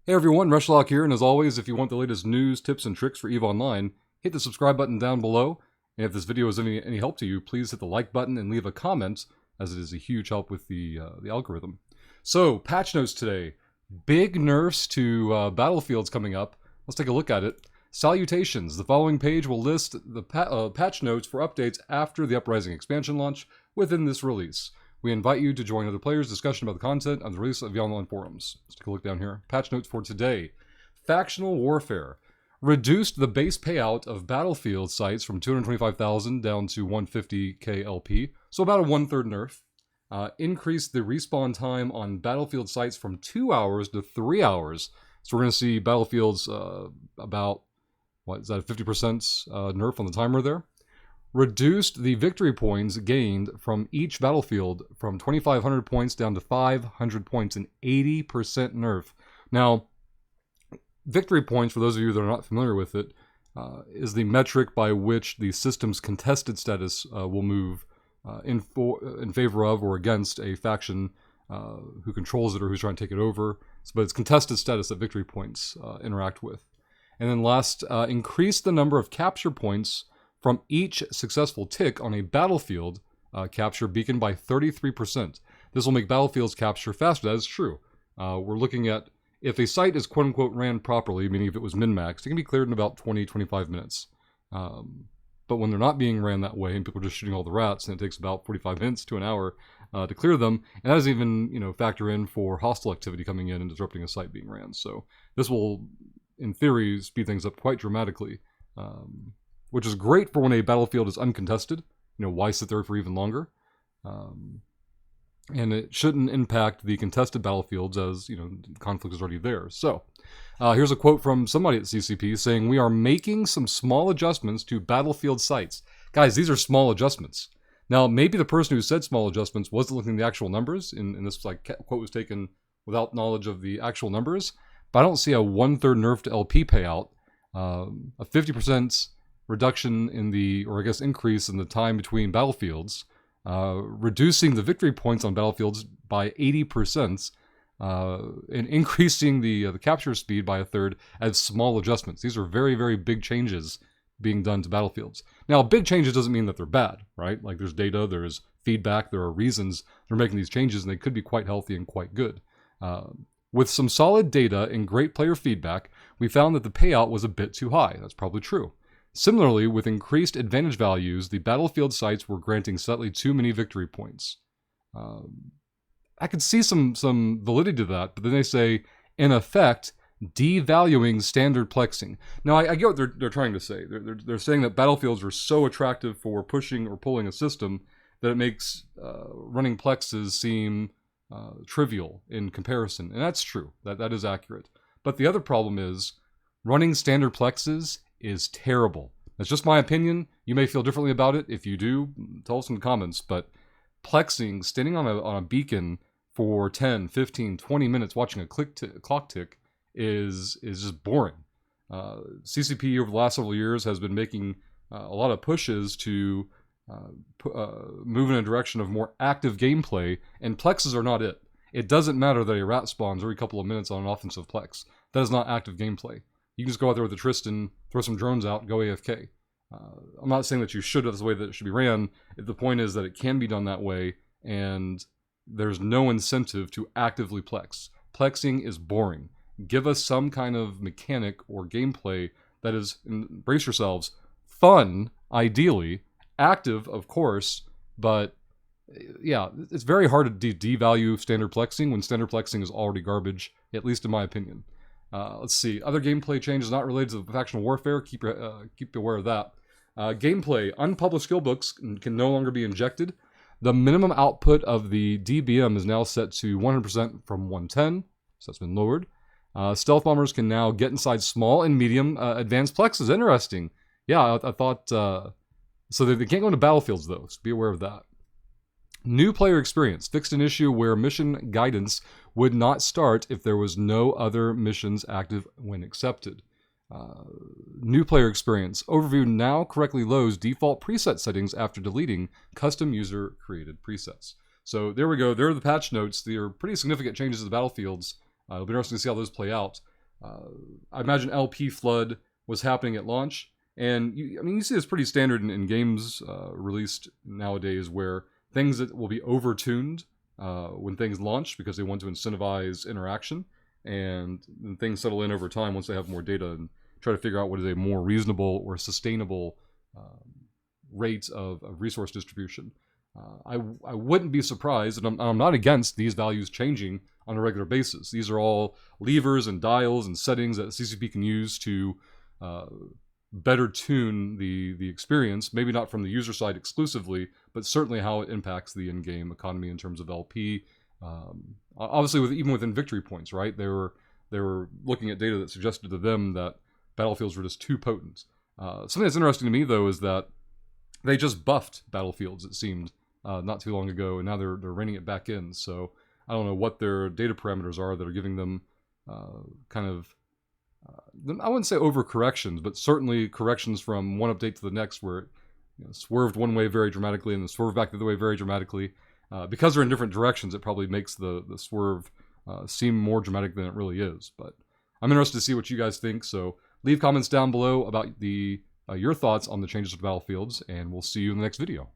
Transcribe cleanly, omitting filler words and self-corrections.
Hey everyone, Rushlock here, and as always, if you want the latest news, tips, and tricks for EVE Online, hit the subscribe button down below, and if this video is any help to you, please hit the like button and leave a comment, as it is a huge help with the algorithm. So, patch notes today. Big nerfs to battlefields coming up. Let's take a look at it. Salutations. The following page will list the patch notes for updates after the Uprising expansion launch within this release. We invite you to join other players' discussion about the content on the release of the online forums. Let's take a look down here. Patch notes for today. Factional Warfare. Reduced the base payout of battlefield sites from 225,000 down to 150k LP, so about a one-third nerf. Increased the respawn time on battlefield sites from 2 hours to 3 hours. So we're going to see battlefields about, what is that, a 50% nerf on the timer there. Reduced the victory points gained from each battlefield from 2,500 points down to 500 points, an 80% nerf. Now, victory points, for those of you that are not familiar with it, is the metric by which the system's contested status will move in favor of or against a faction who controls it or who's trying to take it over. But it's contested status that victory points interact with. And then last, increase the number of capture points from each successful tick on a battlefield capture beacon by 33%. This will make battlefields capture faster. That is true. We're looking at if a site is quote-unquote ran properly, meaning if it was min-maxed, it can be cleared in about 20-25 minutes. But when they're not being ran that way and people are just shooting all the rats, and it takes about 45 minutes to an hour to clear them, and that doesn't even factor in for hostile activity coming in and disrupting a site being ran. So this will, in theory, speed things up quite dramatically. Which is great for when a battlefield is uncontested. Why sit there for even longer? And it shouldn't impact the contested battlefields as, conflict is already there. So, here's a quote from somebody at CCP saying, "We are making some small adjustments to battlefield sites." Guys, these are small adjustments. Now, maybe the person who said small adjustments wasn't looking at the actual numbers, and this quote was taken without knowledge of the actual numbers, but I don't see a one-third nerf to LP payout, a 50% reduction in the, or I guess increase in the time between battlefields, reducing the victory points on battlefields by 80%, and increasing the capture speed by a third as small adjustments. These are very, very big changes being done to battlefields. Now, big changes doesn't mean that they're bad, right? Like there's data, there's feedback, there are reasons they're making these changes, and they could be quite healthy and quite good. With some solid data and great player feedback, we found that the payout was a bit too high. That's probably true. Similarly, with increased advantage values, the battlefield sites were granting slightly too many victory points. I could see some validity to that, but then they say, in effect, devaluing standard plexing. Now, I get what they're trying to say. They're saying that battlefields are so attractive for pushing or pulling a system that it makes running plexes seem trivial in comparison. And that's true. That is accurate. But the other problem is, running standard plexes is terrible. That's just my opinion. You may feel differently about it. If you do, tell us in the comments. But plexing, standing on a beacon for 10, 15, 20 minutes watching a clock tick is just boring. CCP over the last several years has been making a lot of pushes to move in a direction of more active gameplay, and plexes are not it. It doesn't matter that a rat spawns every couple of minutes on an offensive plex. That is not active gameplay. You can just go out there with a Tristan, throw some drones out, and go AFK. I'm not saying that you should, that's the way that it should be ran. The point is that it can be done that way, and there's no incentive to actively plex. Plexing is boring. Give us some kind of mechanic or gameplay that is, brace yourselves, fun, ideally, active, of course, but yeah, it's very hard to devalue standard plexing when standard plexing is already garbage, at least in my opinion. Let's see. Other gameplay changes not related to the factional warfare. Keep aware of that. Gameplay. Unpublished skill books can no longer be injected. The minimum output of the DBM is now set to 100% from 110, so that's been lowered. Stealth bombers can now get inside small and medium advanced plexes. Interesting. Yeah, I thought... so they can't go into battlefields, though, so be aware of that. New player experience. Fixed an issue where mission guidance would not start if there was no other missions active when accepted. New player experience. Overview now correctly loads default preset settings after deleting custom user created presets. So there we go. There are the patch notes. They are pretty significant changes to the battlefields. It'll be interesting to see how those play out. I imagine LP flood was happening at launch. And you see this pretty standard in games released nowadays, where things that will be overtuned when things launch because they want to incentivize interaction, and then things settle in over time once they have more data and try to figure out what is a more reasonable or sustainable rate of resource distribution. I wouldn't be surprised, and I'm not against these values changing on a regular basis. These are all levers and dials and settings that CCP can use to better tune the experience, maybe not from the user side exclusively, but certainly how it impacts the in-game economy in terms of LP. Obviously, even within victory points, right? They were looking at data that suggested to them that battlefields were just too potent. Something that's interesting to me, though, is that they just buffed battlefields, it seemed, not too long ago, and now they're reining it back in. So I don't know what their data parameters are that are giving them kind of, I wouldn't say overcorrections, but certainly corrections from one update to the next, where it swerved one way very dramatically and then swerved back the other way very dramatically. Because they're in different directions, it probably makes the swerve seem more dramatic than it really is. But I'm interested to see what you guys think, so leave comments down below about your thoughts on the changes to battlefields, and we'll see you in the next video.